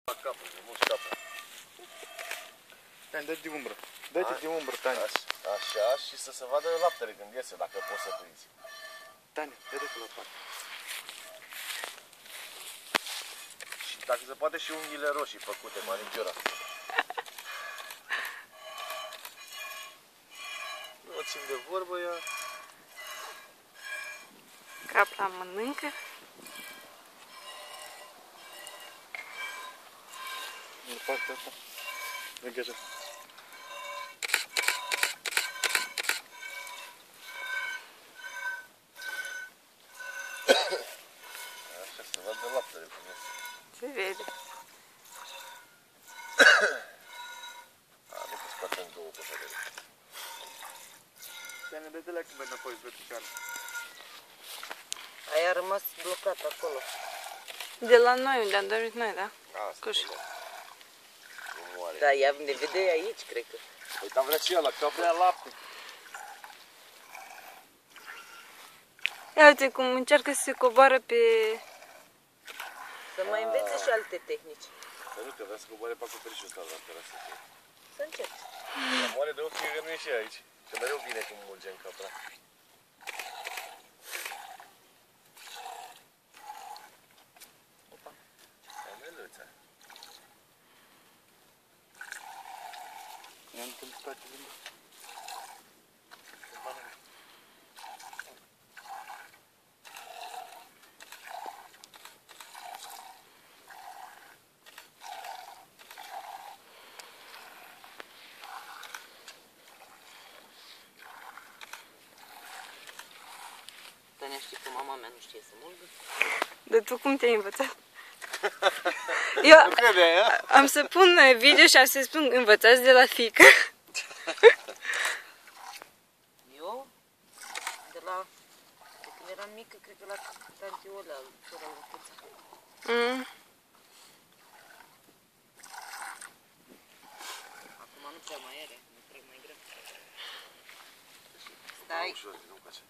La capul, de mult scapă. Tani, dă-te de umbră. Dă-te de umbră, Tani. Așa, și să se vadă laptele când iese, dacă poți să prinzi. Tani, dă-te la parte. Și dacă se poate și unghiile roșii făcute, manicura. Nu o țin de vorbă ea. Capra mănâncă. În partea asta. Merge așa. Așa, se vadă laptele cum iese. Se vede. Nu că scoate în două păsările. Tani, dă-te la când înapoi vertical. Aia a rămas blocat acolo. De la noi, unde am dormit noi, da? Asta, Cuș. nu moare. Da, ea ne vede aici, cred că. Păi dar vrea și ea la cap. Vrea lapte. Ia uite cum încearcă să se coboară pe... Să mai învețe și alte tehnici. Dar nu, că vrea să coboare pe acoperișul ăsta la terasă. Să încerci. Dar moare de ochi că nu e și aici. Că mereu vine cum mulge în capra. Ameluța. I-am întâlnit toate limba. Tania, știi că mama mea nu știe să mulgă? Dar tu cum te-ai învățat? Eu Nu crede, ea? am să pun video și am să spun învățați de la fiică. Eu? De la... De când eram mică, cred că la tanti Olea, sora lui Tăța. Acum nu prea mai are, nu trec mai greu. Stai. Ușor, nu place.